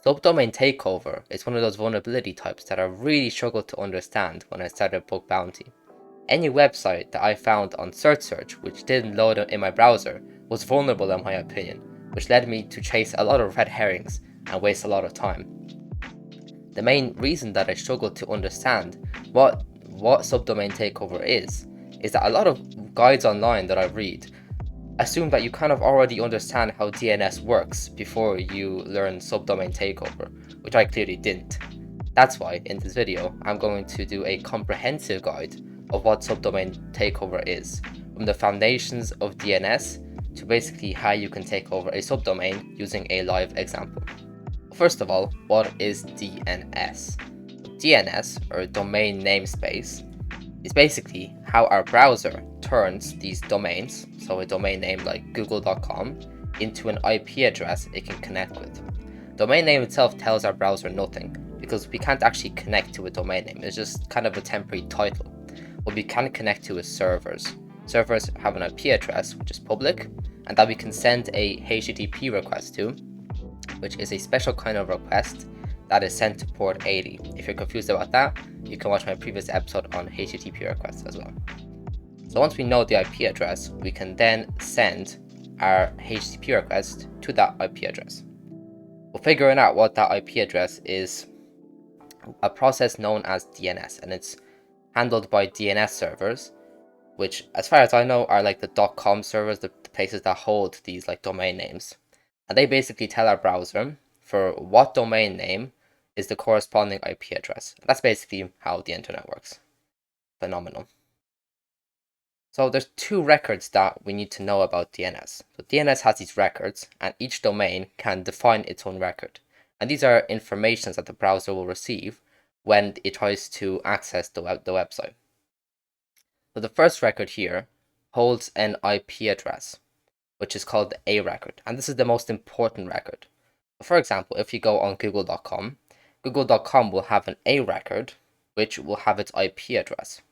Subdomain takeover is one of those vulnerability types that I really struggled to understand when I started Bug Bounty. Any website that I found on search which didn't load in my browser was vulnerable in my opinion, which led me to chase a lot of red herrings and waste a lot of time. The main reason that I struggled to understand what subdomain takeover is that a lot of guides online that I read assume that you kind of already understand how DNS works before you learn subdomain takeover, which I clearly didn't. That's why in this video I'm going to do a comprehensive guide of what subdomain takeover is, from the foundations of DNS to basically how you can take over a subdomain using a live example. First of all, what is DNS? DNS, or domain namespace, is basically how our browser turns these domains, so a domain name like google.com, into an IP address it can connect with. Domain name itself tells our browser nothing, because we can't actually connect to a domain name. It's just kind of a temporary title. What we can connect to is servers. Servers have an IP address which is public, and that we can send a HTTP request to, which is a special kind of request that is sent to port 80. If you're confused about that, you can watch my previous episode on HTTP requests as well. So once we know the IP address, we can then send our HTTP request to that IP address. Well, figuring out what that IP address is a process known as DNS, and it's handled by DNS servers, which, as far as I know, are like the .com servers, the places that hold these like domain names. And they basically tell our browser for what domain name is the corresponding IP address. That's basically how the internet works. Phenomenal. So there's two records that we need to know about DNS. So DNS has these records, and each domain can define its own record. And these are informations that the browser will receive when it tries to access the website. So the first record here holds an IP address, which is called the A record, and this is the most important record. For example, if you go on google.com, google.com will have an A record, which will have its IP address.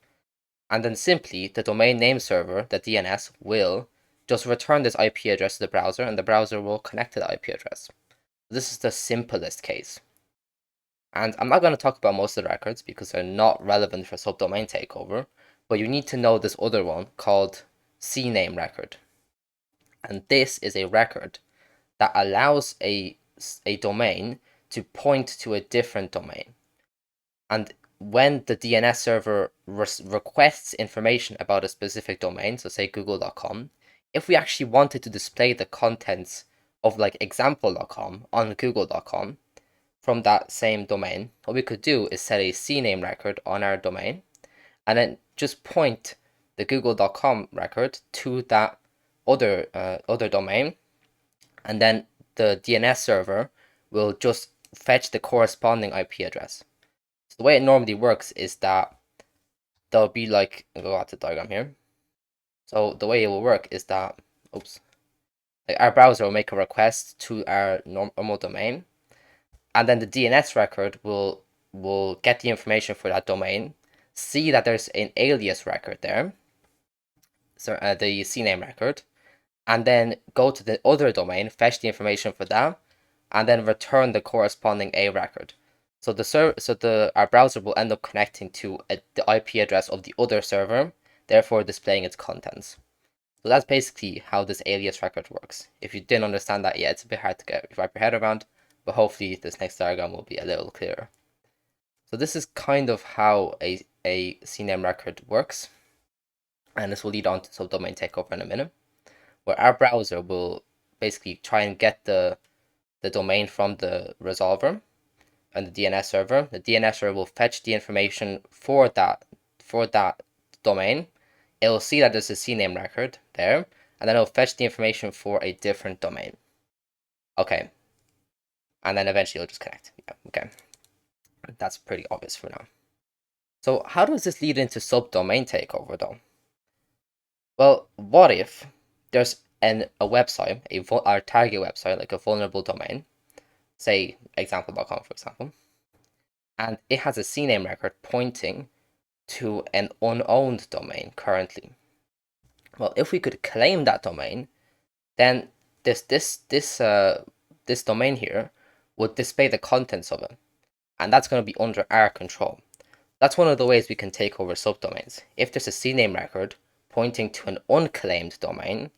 And then simply the domain name server, the DNS, will just return this IP address to the browser, and the browser will connect to the IP address. This is the simplest case. And I'm not going to talk about most of the records because they're not relevant for subdomain takeover, but you need to know this other one called CNAME record. And this is a record that allows a domain to point to a different domain. And when the DNS server requests information about a specific domain, so say google.com, if we actually wanted to display the contents of like example.com on google.com from that same domain, what we could do is set a CNAME record on our domain and then just point the google.com record to that other domain, and then the DNS server will just fetch the corresponding IP address. So the way it normally works is that there'll be like, I'll go out to the diagram here. So the way it will work is that, like our browser will make a request to our normal domain, and then the DNS record will get the information for that domain, see that there's an alias record there, so the CNAME record, and then go to the other domain, fetch the information for that, and then return the corresponding A record. So our browser will end up connecting to the IP address of the other server, therefore displaying its contents. So that's basically how this alias record works. If you didn't understand that yet, it's a bit hard to wrap your head around, but hopefully this next diagram will be a little clearer. So this is kind of how a CNAME record works, and this will lead on to subdomain takeover in a minute, where our browser will basically try and get the domain from the resolver and the DNS server. The DNS server will fetch the information for that domain. It will see that there's a CNAME record there, and then it'll fetch the information for a different domain. Okay. And then eventually it'll just connect. Yeah, okay. That's pretty obvious for now. So how does this lead into subdomain takeover though? Well, what if there's a website, our target website, like a vulnerable domain, say example.com for example, and it has a CNAME record pointing to an unowned domain currently. Well, if we could claim that domain, then this domain here would display the contents of it, and that's going to be under our control. That's one of the ways we can take over subdomains. If there's a CNAME record pointing to an unclaimed domain,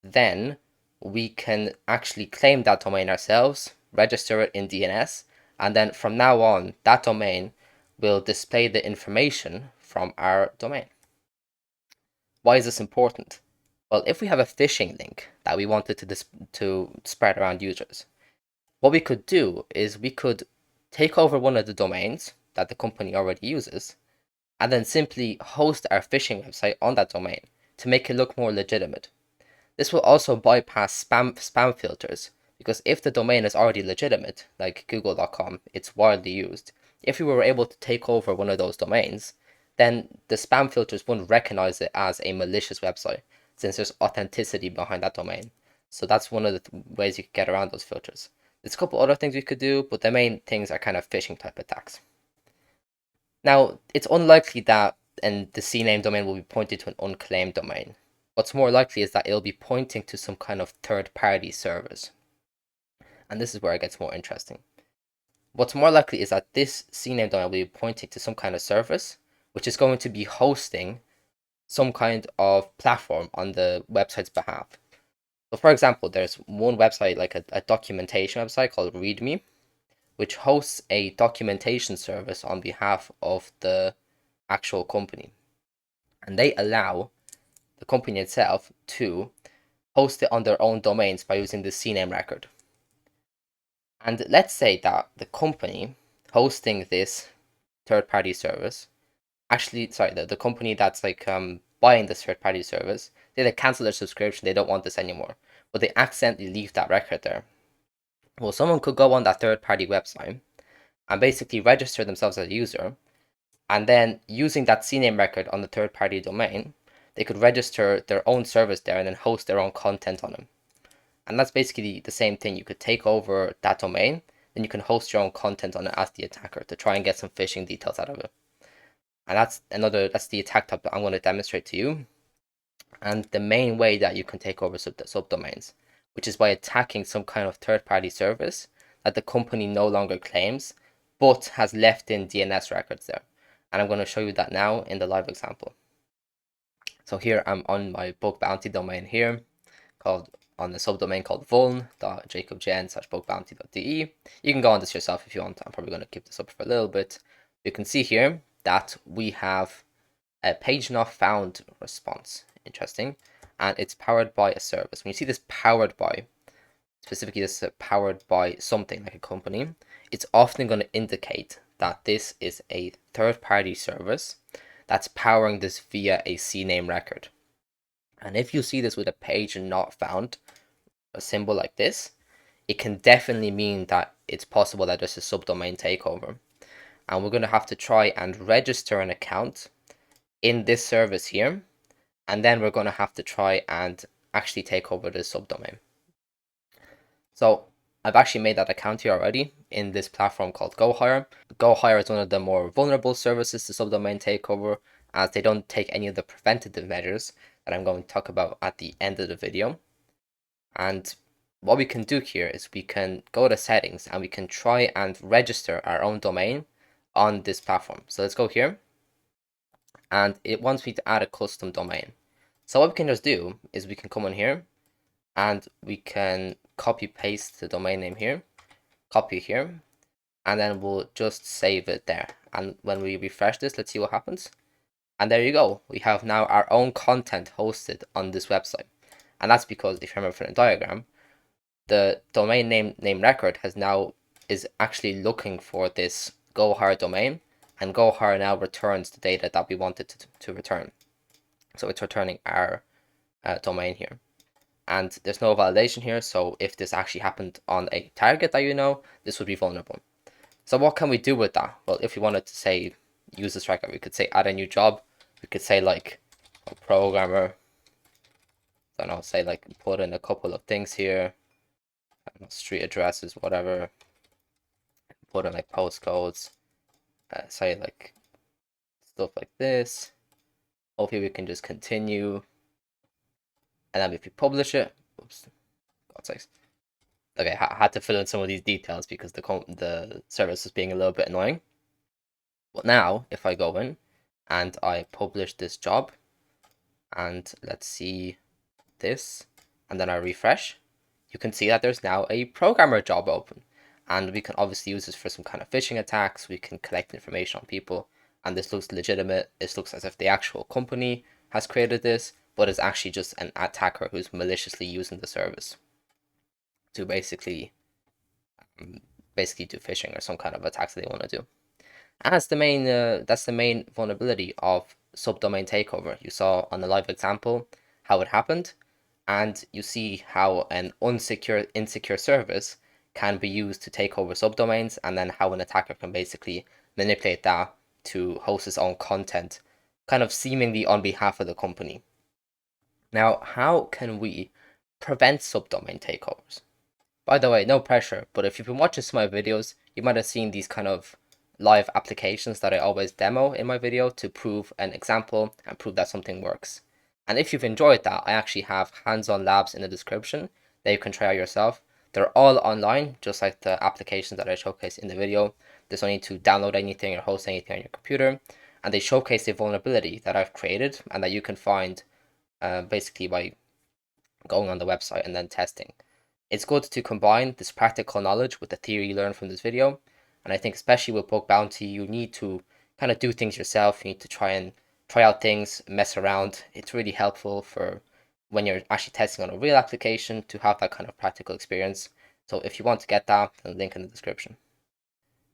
then we can actually claim that domain ourselves, register it in DNS, and then from now on, that domain will display the information from our domain. Why is this important? Well, if we have a phishing link that we wanted to spread around users, what we could do is we could take over one of the domains that the company already uses, and then simply host our phishing website on that domain to make it look more legitimate. This will also bypass spam filters, because if the domain is already legitimate, like google.com, it's widely used. If we were able to take over one of those domains, then the spam filters wouldn't recognize it as a malicious website, since there's authenticity behind that domain. So that's one of the ways you could get around those filters. There's a couple other things we could do, but the main things are kind of phishing type attacks. Now, it's unlikely that the CNAME domain will be pointed to an unclaimed domain. What's more likely is that it'll be pointing to some kind of third-party servers. And this is where it gets more interesting. What's more likely is that this CNAME domain will be pointing to some kind of service, which is going to be hosting some kind of platform on the website's behalf. So for example, there's one website, like a documentation website called README, which hosts a documentation service on behalf of the actual company. And they allow the company itself to host it on their own domains by using the CNAME record. And let's say that the company hosting this third-party service, the company that's like buying this third-party service, they cancel their subscription, they don't want this anymore, but they accidentally leave that record there. Well, someone could go on that third-party website and basically register themselves as a user, and then using that CNAME record on the third-party domain, they could register their own service there and then host their own content on them. And that's basically the same thing. You could take over that domain, then you can host your own content on it as the attacker to try and get some phishing details out of it. And that's the attack type that I'm going to demonstrate to you. And the main way that you can take over subdomains, which is by attacking some kind of third-party service that the company no longer claims, but has left in DNS records there. And I'm going to show you that now in the live example. So here I'm on my bug bounty domain here, on the subdomain called vuln.jacobjen/bugbounty.de. You can go on this yourself if you want. I'm probably going to keep this up for a little bit. You can see here that we have a page not found response. Interesting. And it's powered by a service. When you see this powered by, specifically this is powered by something like a company, it's often going to indicate that this is a third-party service that's powering this via a CNAME record. And if you see this with a page not found, a symbol like this, it can definitely mean that it's possible that there's a subdomain takeover. And we're going to have to try and register an account in this service here, and then we're going to have to try and actually take over this subdomain. So I've actually made that account here already in this platform called GoHire. GoHire is one of the more vulnerable services to subdomain takeover, as they don't take any of the preventative measures that I'm going to talk about at the end of the video. And what we can do here is we can go to settings and we can try and register our own domain on this platform. So let's go here, and it wants me to add a custom domain. So what we can just do is we can come in here and we can copy paste the domain name here, copy here, and then we'll just save it there. And when we refresh this, let's see what happens. And there you go. We have now our own content hosted on this website. And that's because, if you remember from the diagram, the domain name record is actually looking for this GoHire domain, and GoHire now returns the data that we wanted to return. So it's returning our domain here. And there's no validation here, so if this actually happened on a target that you know, this would be vulnerable. So what can we do with that? Well, if we wanted to say use this record, we could say add a new job. We could say like a programmer. I don't know, say like put in a couple of things here. I don't know, street addresses, whatever. Put in like postcodes. Say like stuff like this. Hopefully we can just continue. And then if we publish it, oops, God's sakes. Okay, I had to fill in some of these details because the service was being a little bit annoying. But now, if I go in and I publish this job, and let's see this, and then I refresh, you can see that there's now a programmer job open. And we can obviously use this for some kind of phishing attacks. We can collect information on people, and this looks legitimate. This looks as if the actual company has created this, but it's actually just an attacker who's maliciously using the service to basically do phishing or some kind of attacks that they want to do. And that's the main vulnerability of subdomain takeover. You saw on the live example how it happened, and you see how an insecure service can be used to take over subdomains, and then how an attacker can basically manipulate that to host his own content, kind of seemingly on behalf of the company. Now, how can we prevent subdomain takeovers? By the way, no pressure, but if you've been watching some of my videos, you might have seen these kind of live applications that I always demo in my video to prove an example and prove that something works. And if you've enjoyed that, I actually have hands-on labs in the description that you can try out yourself. They're all online, just like the applications that I showcase in the video. There's no need to download anything or host anything on your computer. And they showcase a vulnerability that I've created and that you can find basically by going on the website and then testing. It's good to combine this practical knowledge with the theory you learned from this video. And I think especially with bug bounty, you need to kind of do things yourself. You need to try out things, mess around. It's really helpful for when you're actually testing on a real application to have that kind of practical experience. So if you want to get that, then link in the description.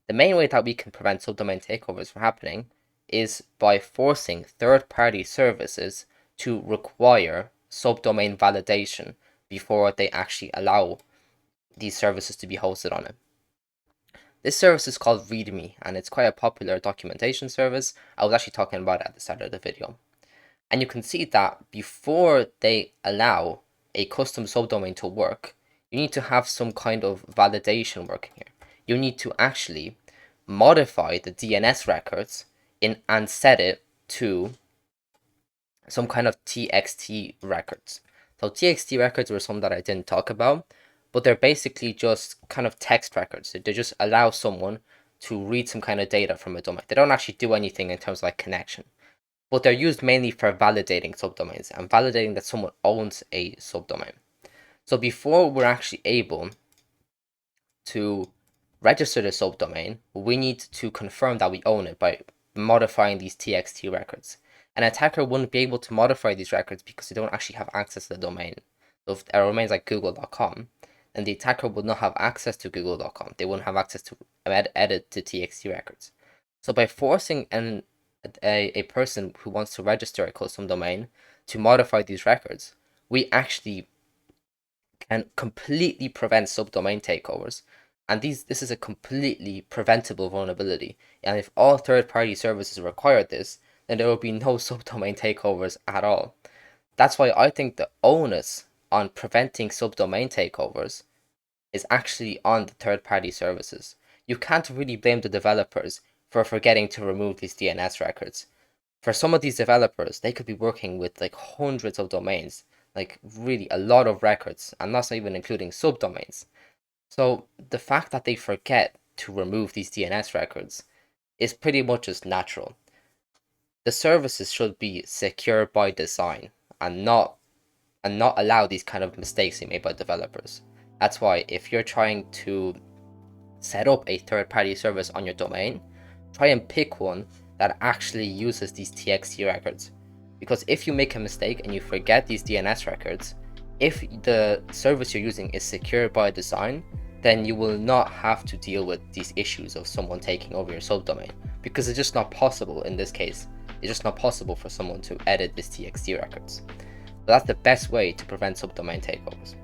The main way that we can prevent subdomain takeovers from happening is by forcing third-party services to require subdomain validation before they actually allow these services to be hosted on it. This service is called README, and it's quite a popular documentation service. I was actually talking about it at the start of the video. And you can see that before they allow a custom subdomain to work, you need to have some kind of validation working here. You need to actually modify the DNS records and set it to some kind of TXT records. So TXT records were some that I didn't talk about, but they're basically just kind of text records. They just allow someone to read some kind of data from a domain. They don't actually do anything in terms of like connection, but they're used mainly for validating subdomains and validating that someone owns a subdomain. So before we're actually able to register the subdomain, we need to confirm that we own it by modifying these TXT records. An attacker wouldn't be able to modify these records because they don't actually have access to the domain. So if a domain is like google.com, then the attacker would not have access to google.com. They wouldn't have access to edit the TXT records. So by forcing a person who wants to register a custom domain to modify these records, we actually can completely prevent subdomain takeovers. And this is a completely preventable vulnerability. And if all third-party services required this, then there will be no subdomain takeovers at all. That's why I think the onus on preventing subdomain takeovers is actually on the third-party services. You can't really blame the developers for forgetting to remove these DNS records. For some of these developers, they could be working with like hundreds of domains, like really a lot of records, and that's not even including subdomains. So the fact that they forget to remove these DNS records is pretty much just natural. The services should be secure by design and not allow these kind of mistakes to be made by developers. That's why if you're trying to set up a third-party service on your domain, try and pick one that actually uses these TXT records. Because if you make a mistake and you forget these DNS records, if the service you're using is secure by design, then you will not have to deal with these issues of someone taking over your subdomain, because it's just not possible in this case. It's just not possible for someone to edit these TXT records. So that's the best way to prevent subdomain takeovers.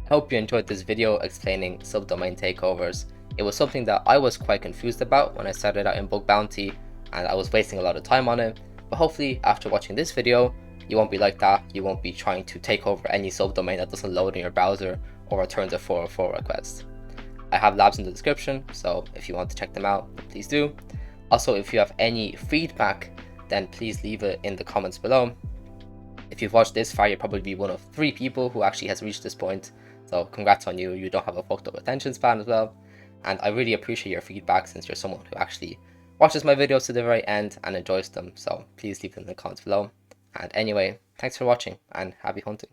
I hope you enjoyed this video explaining subdomain takeovers. It was something that I was quite confused about when I started out in bug bounty, and I was wasting a lot of time on it. But hopefully after watching this video, you won't be like that. You won't be trying to take over any subdomain that doesn't load in your browser or returns a 404 request. I have labs in the description, so if you want to check them out, please do. Also, if you have any feedback, then please leave it in the comments below. If you've watched this far, you'll probably be one of 3 people who actually has reached this point. So congrats on you, you don't have a fucked up attention span as well. And I really appreciate your feedback since you're someone who actually watches my videos to the very end and enjoys them. So please leave them in the comments below. And anyway, thanks for watching and happy hunting.